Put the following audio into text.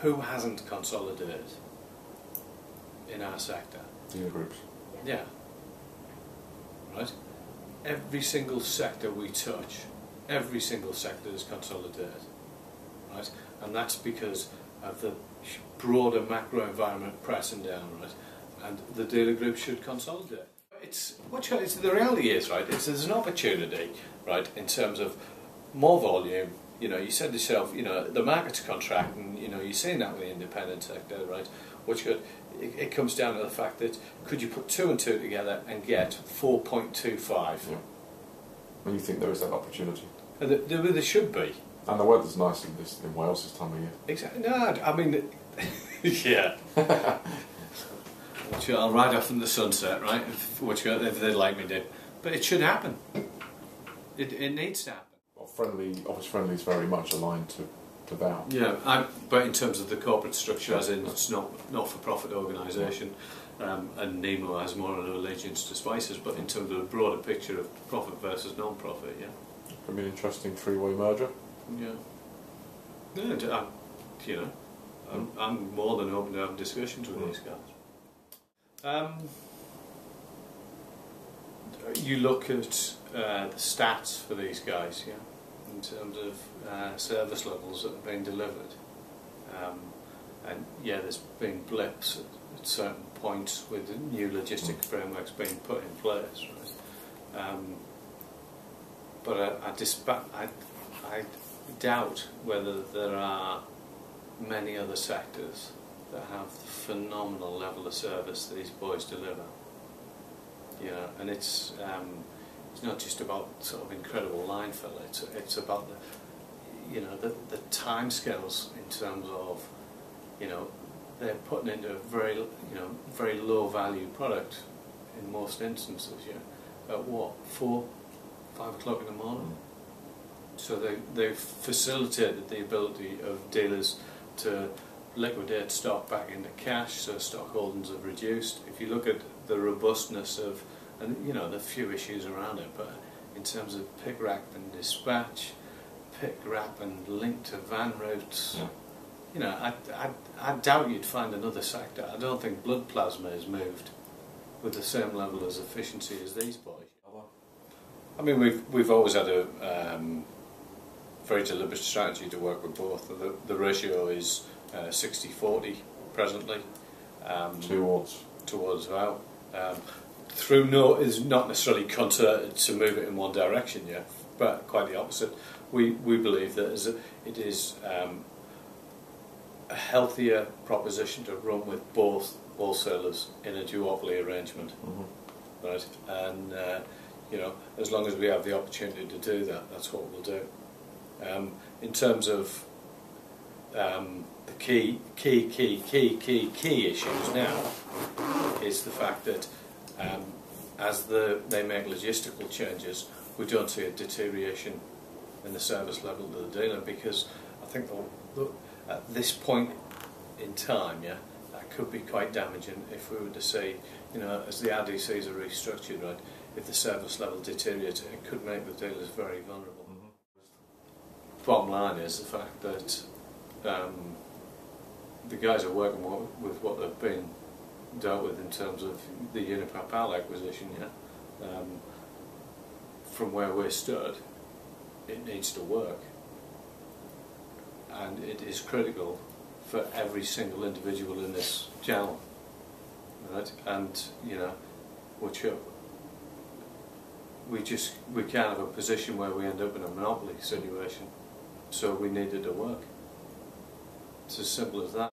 who hasn't consolidated in our sector? Dealer groups. Yeah. Right? Every single sector we touch, every single sector is consolidated. Right? And that's because of the broader macro environment pressing down, right? And the dealer group should consolidate. The reality is, right, there's an opportunity, right, in terms of more volume. You know, you said yourself, you know, the market's contracting, you know, you're seeing that with the independent sector, right? It comes down to the fact that could you put 2 and 2 together and get 4.25? Yeah. And you think there is that opportunity? And there should be. And the weather's nice in Wales this time of year. Exactly. No, I mean, yeah. Which I'll ride off in the sunset, right? If they'd like me to. But it should happen. It needs to happen. Well, Office Friendly is very much aligned to VOW. Yeah, but in terms of the corporate structure, as in it's not for profit organisation, and Nemo has more of an allegiance to Spicers. But in terms of the broader picture of profit versus non-profit, yeah. Could be an interesting three-way merger. Yeah. Yeah, you know, I'm more than open to having discussions with these guys. You look at the stats for these guys, yeah, in terms of service levels that have been delivered, and yeah, there's been blips at certain points with the new logistic frameworks being put in place, right? But I doubt whether there are many other sectors that have the phenomenal level of service that these boys deliver. You know, and it's not just about sort of incredible line fill. It's about the timescales in terms of, you know, they're putting into a very low value product in most instances. Yeah, at what, 4, 5 o'clock in the morning. So they've facilitated the ability of dealers to liquidate stock back into cash, so stock holdings have reduced. If you look at the robustness of, and you know, the few issues around it, but in terms of pick, wrap and dispatch, pick, wrap and link to van routes, you know, I doubt you'd find another sector. I don't think blood plasma is moved with the same level of efficiency as these boys. I mean, we've always had a very deliberate strategy to work with both. The ratio is 60-40 presently. Towards VOW. Is not necessarily concerted to move it in one direction yet, but quite the opposite. We believe that it is a healthier proposition to run with both wholesalers in a duopoly arrangement, right? And you know, as long as we have the opportunity to do that, that's what we'll do. In terms of the key issues now is the fact that as they make logistical changes, we don't see a deterioration in the service level to the dealer, because I think at this point in time, yeah, that could be quite damaging if we were to say, you know, as the RDCs are restructured, right, if the service level deteriorates, it could make the dealers very vulnerable. Bottom line is the fact that the guys are working with what they've been dealt with in terms of the Unipapal acquisition. Yeah, from where we're stood, it needs to work, and it is critical for every single individual in this channel, right? And you know, we can't have a position where we end up in a monopoly situation. So we needed to work. It's as simple as that.